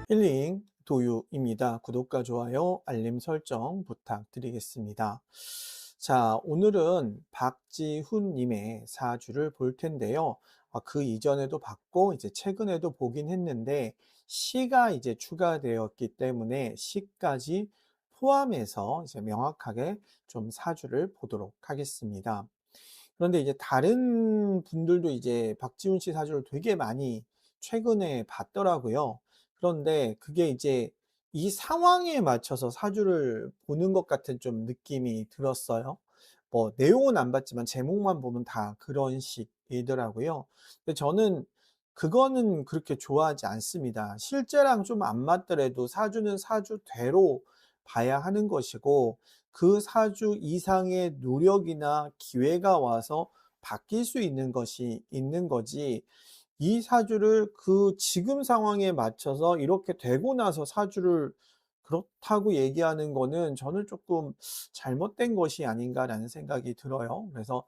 힐링 도유입니다. 구독과 좋아요, 알림 설정 부탁드리겠습니다. 자, 오늘은 박지훈님의 사주를 볼 텐데요. 그 이전에도 봤고, 이제 최근에도 보긴 했는데, 시가 이제 추가되었기 때문에 시까지 포함해서 이제 명확하게 좀 사주를 보도록 하겠습니다. 그런데 이제 다른 분들도 이제 박지훈 씨 사주를 되게 많이 최근에 봤더라고요. 그런데 그게 이제 이 상황에 맞춰서 사주를 보는 것 같은 좀 느낌이 들었어요. 뭐 내용은 안 봤지만 제목만 보면 다 그런 식이더라고요. 근데 저는 그거는 그렇게 좋아하지 않습니다. 실제랑 좀 안 맞더라도 사주는 사주대로 봐야 하는 것이고, 그 사주 이상의 노력이나 기회가 와서 바뀔 수 있는 것이 있는 거지, 이 사주를 그 지금 상황에 맞춰서 이렇게 되고 나서 사주를 그렇다고 얘기하는 거는 저는 조금 '잘못된 것이 아닌가.'라는 생각이 들어요. 그래서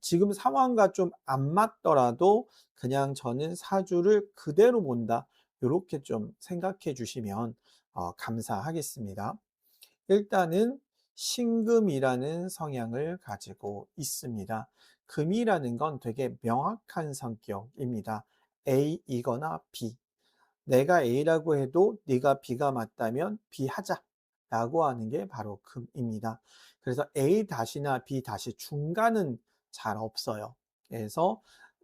지금 상황과 좀 안 맞더라도 그냥 저는 '사주를 그대로 본다.' 요렇게 좀 생각해 주시면 감사하겠습니다. 일단은 신금이라는 성향을 가지고 있습니다. 금이라는 건 되게 명확한 성격입니다. A이거나 B. 내가 A라고 해도 네가 B가 맞다면 B 하자라고 하는 게 바로 금입니다. 그래서 A 다시나 B 다시 중간은 잘 없어요. 그래서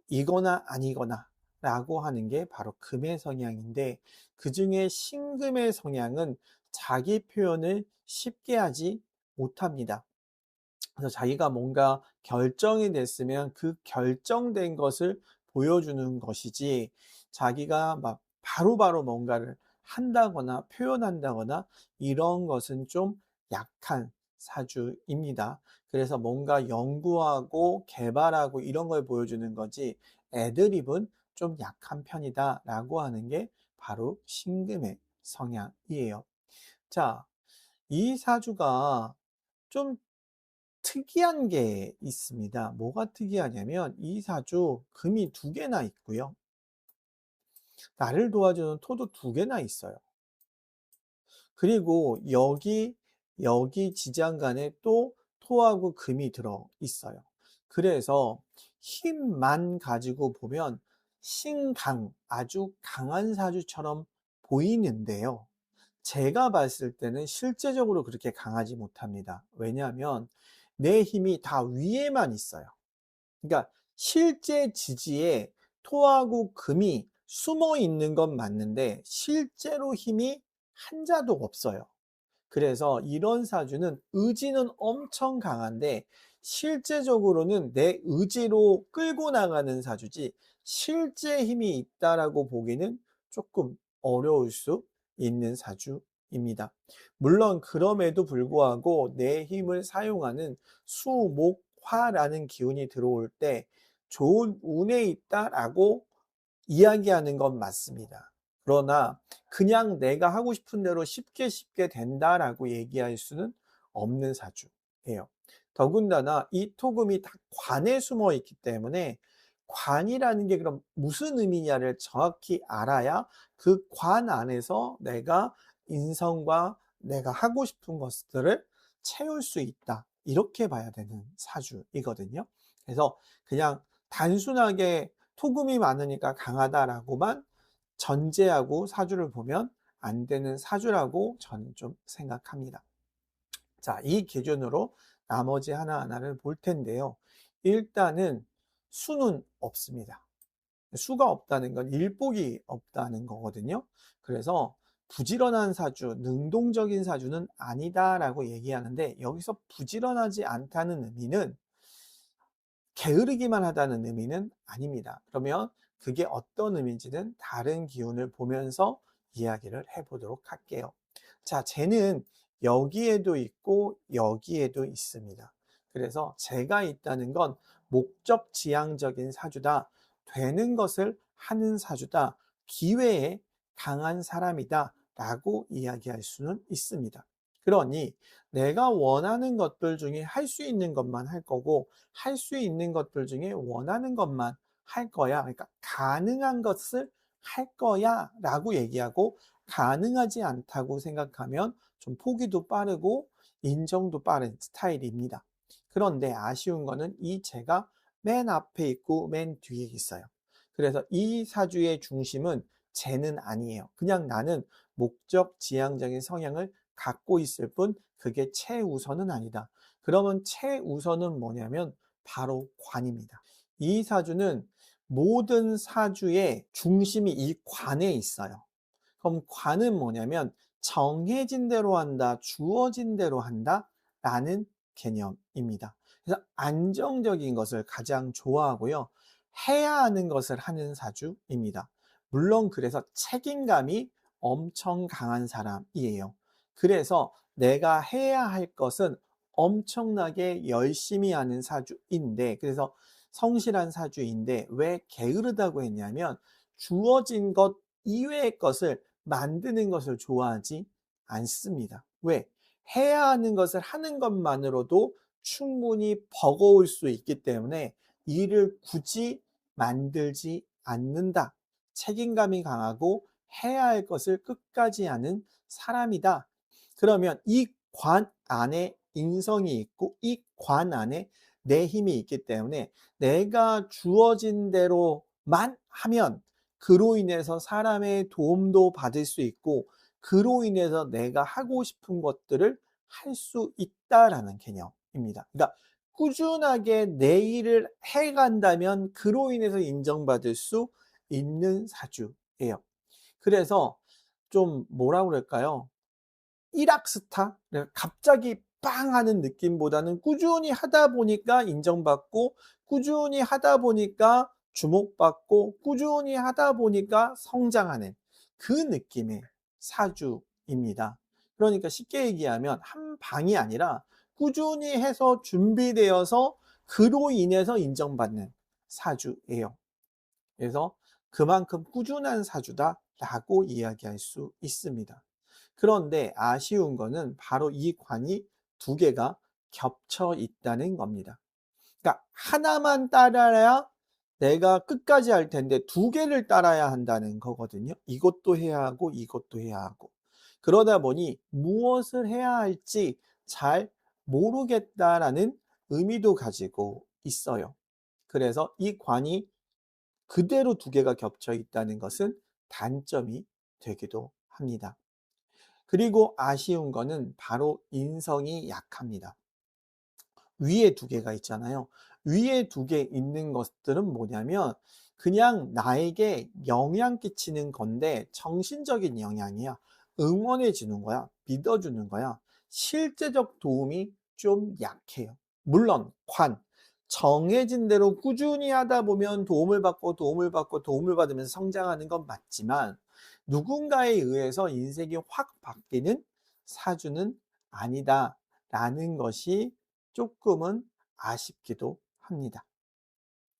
이거나 아니거나 라고 하는 게 바로 금의 성향인데, 그중에 신금의 성향은 자기 표현을 쉽게 하지 못합니다. 그래서 자기가 뭔가 결정이 됐으면 그 결정된 것을 보여주는 것이지, 자기가 막 바로바로 뭔가를 한다거나 표현한다거나 이런 것은 좀 약한 사주입니다. 그래서 뭔가 연구하고 개발하고 이런 걸 보여주는 거지, 애드립은 좀 약한 편이다라고 하는 게 바로 신금의 성향이에요. 자, 이 사주가 좀 특이한 게 있습니다. 뭐가 특이하냐면 이 사주 금이 두 개나 있고요. 나를 도와주는 토도 두 개나 있어요. 그리고 여기 지장간에 또 토하고 금이 들어 있어요. 그래서 힘만 가지고 보면 신강, 아주 강한 사주처럼 보이는데요. 제가 봤을 때는 실제적으로 그렇게 강하지 못합니다. 왜냐하면 내 힘이 다 위에만 있어요. 그러니까 실제 지지에 토하고 금이 숨어 있는 건 맞는데 실제로 힘이 한 자도 없어요. 그래서 이런 사주는 의지는 엄청 강한데 실제적으로는 내 의지로 끌고 나가는 사주지, 실제 힘이 있다라고 보기는 조금 어려울 수 있는 사주입니다. 물론 그럼에도 불구하고 내 힘을 사용하는 수목화라는 기운이 들어올 때 좋은 운에 있다라고 이야기하는 건 맞습니다. 그러나 그냥 내가 하고 싶은 대로 쉽게 쉽게 된다라고 얘기할 수는 없는 사주예요. 더군다나 이 토금이 다 관에 숨어 있기 때문에, 관이라는 게 그럼 무슨 의미냐를 정확히 알아야 그 관 안에서 내가 인성과 내가 하고 싶은 것들을 채울 수 있다, 이렇게 봐야 되는 사주이거든요. 그래서 그냥 단순하게 토금이 많으니까 강하다라고만 전제하고 사주를 보면 안 되는 사주라고 저는 좀 생각합니다. 자, 이 기준으로 나머지 하나하나를 볼 텐데요. 일단은 수는 없습니다. 수가 없다는 건 일복이 없다는 거거든요. 그래서 부지런한 사주, 능동적인 사주는 아니다라고 얘기하는데, 여기서 부지런하지 않다는 의미는 게으르기만 하다는 의미는 아닙니다. 그러면 그게 어떤 의미인지는 다른 기운을 보면서 이야기를 해보도록 할게요. 자, 쟤는 여기에도 있고 여기에도 있습니다. 그래서 제가 있다는 건 목적지향적인 사주다, 되는 것을 하는 사주다, 기회에 강한 사람이다 라고 이야기할 수는 있습니다. 그러니 내가 원하는 것들 중에 할 수 있는 것만 할 거고, 할 수 있는 것들 중에 원하는 것만 할 거야. 그러니까 가능한 것을 할 거야 라고 얘기하고 가능하지 않다고 생각하면 좀 포기도 빠르고 인정도 빠른 스타일입니다. 그런데 아쉬운 거는 이 제가 맨 앞에 있고 맨 뒤에 있어요. 그래서 이 사주의 중심은 쟤는 아니에요. 그냥 나는 목적 지향적인 성향을 갖고 있을 뿐 그게 최우선은 아니다. 그러면 최우선은 뭐냐면 바로 관입니다. 이 사주는 모든 사주의 중심이 이 관에 있어요. 그럼 관은 뭐냐면 정해진 대로 한다, 주어진 대로 한다 라는 개념입니다. 그래서 안정적인 것을 가장 좋아하고요. 해야 하는 것을 하는 사주입니다. 물론 그래서 책임감이 엄청 강한 사람이에요. 그래서 내가 해야 할 것은 엄청나게 열심히 하는 사주인데, 그래서 성실한 사주인데 왜 게으르다고 했냐면 주어진 것 이외의 것을 만드는 것을 좋아하지 않습니다. 왜? 해야 하는 것을 하는 것만으로도 충분히 버거울 수 있기 때문에 일을 굳이 만들지 않는다. 책임감이 강하고 해야 할 것을 끝까지 하는 사람이다. 그러면 이 관 안에 인성이 있고 이 관 안에 내 힘이 있기 때문에 내가 주어진 대로만 하면 그로 인해서 사람의 도움도 받을 수 있고 그로 인해서 내가 하고 싶은 것들을 할 수 있다라는 개념입니다. 그러니까 꾸준하게 내 일을 해간다면 그로 인해서 인정받을 수 있는 사주예요. 그래서 좀 뭐라 그럴까요? 일확스타? 갑자기 빵 하는 느낌보다는 꾸준히 하다 보니까 인정받고 꾸준히 하다 보니까 주목받고 꾸준히 하다 보니까 성장하는 그 느낌의 사주입니다. 그러니까 쉽게 얘기하면 한 방이 아니라 꾸준히 해서 준비되어서 그로 인해서 인정받는 사주예요. 그래서 그만큼 꾸준한 사주다라고 이야기할 수 있습니다. 그런데 아쉬운 거는 바로 이 관이 두 개가 겹쳐 있다는 겁니다. 그러니까 하나만 따라야 내가 끝까지 할 텐데 두 개를 따라야 한다는 거거든요. 이것도 해야 하고 이것도 해야 하고. 그러다 보니 무엇을 해야 할지 잘 모르겠다라는 의미도 가지고 있어요. 그래서 이 관이 그대로 두 개가 겹쳐 있다는 것은 단점이 되기도 합니다. 그리고 아쉬운 거는 바로 인성이 약합니다. 위에 두 개가 있잖아요. 위에 두 개 있는 것들은 뭐냐면 그냥 나에게 영향 끼치는 건데 정신적인 영향이야. 응원해 주는 거야. 믿어주는 거야. 실제적 도움이 좀 약해요. 물론 정해진 대로 꾸준히 하다 보면 도움을 받으면서 성장하는 건 맞지만 누군가에 의해서 인생이 확 바뀌는 사주는 아니다라는 것이 조금은 아쉽기도 합니다.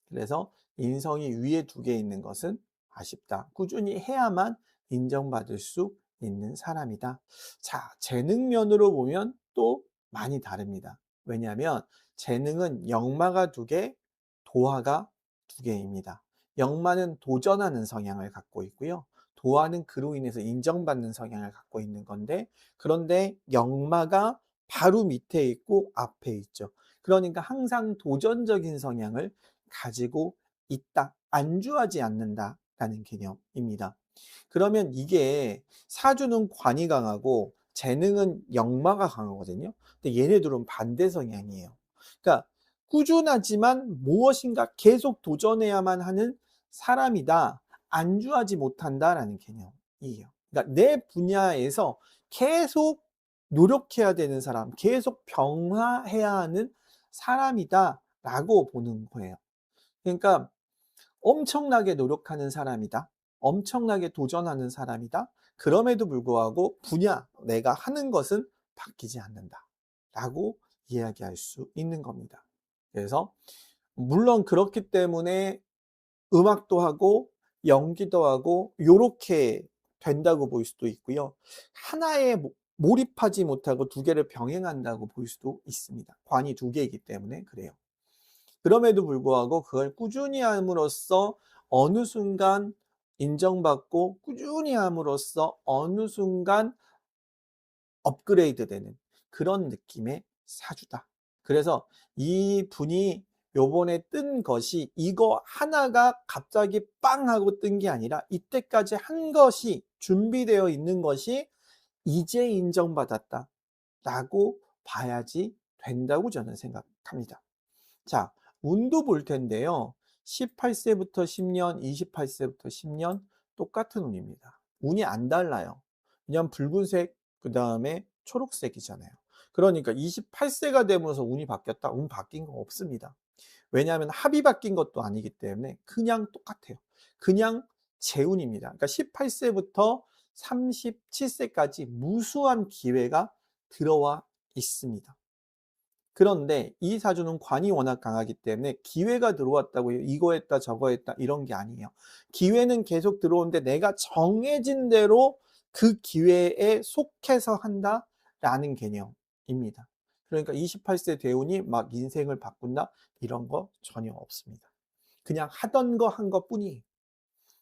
그래서 인성이 위에 두 개 있는 것은 아쉽다. 꾸준히 해야만 인정받을 수 있는 사람이다. 자, 재능면으로 보면 또 많이 다릅니다. 왜냐하면 재능은 역마가 두 개, 도화가 두 개입니다. 역마는 도전하는 성향을 갖고 있고요. 도화는 그로 인해서 인정받는 성향을 갖고 있는 건데, 그런데 역마가 바로 밑에 있고 앞에 있죠. 그러니까 항상 도전적인 성향을 가지고 있다. 안주하지 않는다라는 개념입니다. 그러면 이게 사주는 관이 강하고 재능은 역마가 강하거든요. 근데 얘네들은 반대 성향이에요. 그러니까 꾸준하지만 무엇인가 계속 도전해야만 하는 사람이다. 안주하지 못한다라는 개념이에요. 그러니까 내 분야에서 계속 노력해야 되는 사람, 계속 병화해야 하는 사람이다라고 보는 거예요. 그러니까 엄청나게 노력하는 사람이다. 엄청나게 도전하는 사람이다. 그럼에도 불구하고 내가 하는 것은 바뀌지 않는다. 라고 이야기할 수 있는 겁니다. 그래서 물론 그렇기 때문에 음악도 하고 연기도 하고 요렇게 된다고 볼 수도 있고요. 하나에 몰입하지 못하고 두 개를 병행한다고 볼 수도 있습니다. 관이 두 개이기 때문에 그래요. 그럼에도 불구하고 그걸 꾸준히 함으로써 어느 순간 인정받고 꾸준히 함으로써 어느 순간 업그레이드 되는 그런 느낌의 사주다. 그래서 이 분이 요번에 뜬 것이 이거 하나가 갑자기 빵 하고 뜬 게 아니라 이때까지 한 것이 준비되어 있는 것이 이제 인정받았다 라고 봐야지 된다고 저는 생각합니다. 자, 운도 볼 텐데요. 18세부터 10년, 28세부터 10년 똑같은 운입니다. 운이 안 달라요. 그냥 붉은색, 그 다음에 초록색이잖아요. 그러니까 28세가 되면서 운이 바뀌었다? 운 바뀐 거 없습니다. 왜냐하면 합이 바뀐 것도 아니기 때문에 그냥 똑같아요. 그냥 재운입니다. 그러니까 18세부터 37세까지 무수한 기회가 들어와 있습니다. 그런데 이 사주는 관이 워낙 강하기 때문에 기회가 들어왔다고 이거 했다 저거 했다 이런 게 아니에요. 기회는 계속 들어오는데 내가 정해진 대로 그 기회에 속해서 한다라는 개념입니다. 그러니까 28세 대운이 막 인생을 바꾼다 이런 거 전혀 없습니다. 그냥 하던 거 한 것뿐이에요.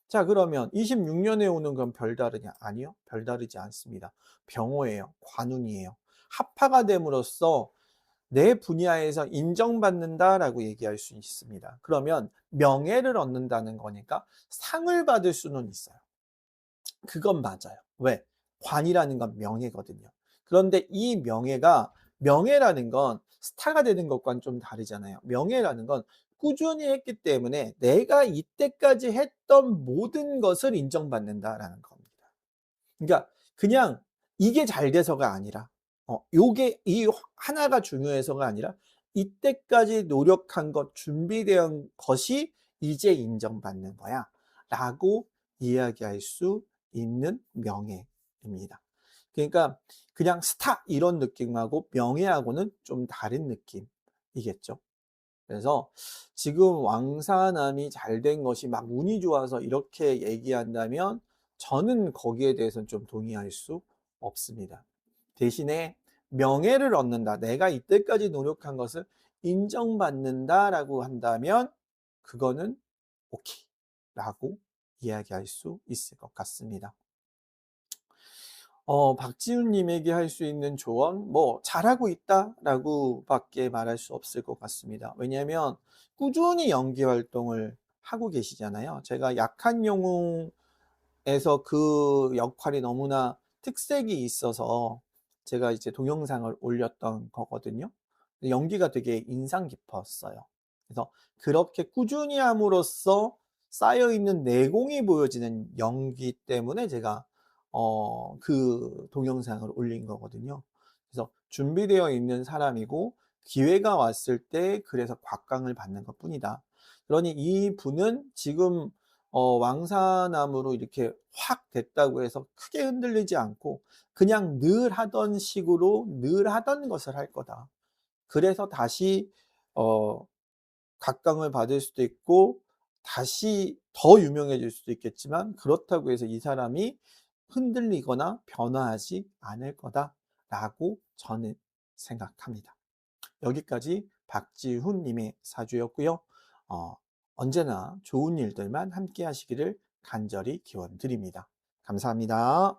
자, 그러면 26년에 오는 건 별다르냐? 아니요, 별다르지 않습니다. 병호예요. 관운이에요. 합파가 됨으로써 내 분야에서 인정받는다라고 얘기할 수 있습니다. 그러면 명예를 얻는다는 거니까 상을 받을 수는 있어요. 그건 맞아요. 왜? 관이라는 건 명예거든요. 그런데 이 명예라는 건 스타가 되는 것과는 좀 다르잖아요. 명예라는 건 꾸준히 했기 때문에 내가 이때까지 했던 모든 것을 인정받는다라는 겁니다. 그러니까 그냥 이게 잘 돼서가 아니라 요게 이 하나가 중요해서가 아니라 이때까지 노력한 것, 준비된 것이 이제 인정받는 거야 라고 이야기할 수 있는 명예입니다. 그러니까 그냥 스타 이런 느낌하고 명예하고는 좀 다른 느낌이겠죠. 그래서 지금 왕사남이 잘 된 것이 막 운이 좋아서 이렇게 얘기한다면 저는 거기에 대해서는 좀 동의할 수 없습니다. 대신에 명예를 얻는다. 내가 이때까지 노력한 것을 인정받는다라고 한다면 그거는 오케이 라고 이야기할 수 있을 것 같습니다. 박지훈님에게 할 수 있는 조언, 잘하고 있다라고 밖에 말할 수 없을 것 같습니다. 왜냐하면 꾸준히 연기 활동을 하고 계시잖아요. 제가 약한 영웅에서 그 역할이 너무나 특색이 있어서 제가 이제 동영상을 올렸던 거거든요. 연기가 되게 인상 깊었어요. 그래서 그렇게 꾸준히 함으로써 쌓여있는 내공이 보여지는 연기 때문에 제가 그 동영상을 올린 거거든요. 그래서 준비되어 있는 사람이고 기회가 왔을 때 그래서 곽강을 받는 것 뿐이다. 그러니 이 분은 지금 왕사남으로 이렇게 확 됐다고 해서 크게 흔들리지 않고 그냥 늘 하던 식으로 늘 하던 것을 할 거다. 그래서 다시 각광을 받을 수도 있고 다시 더 유명해질 수도 있겠지만 그렇다고 해서 이 사람이 흔들리거나 변화하지 않을 거다라고 저는 생각합니다. 여기까지 박지훈 님의 사주였고요. 어, 언제나 좋은 일들만 함께 하시기를 간절히 기원 드립니다. 감사합니다.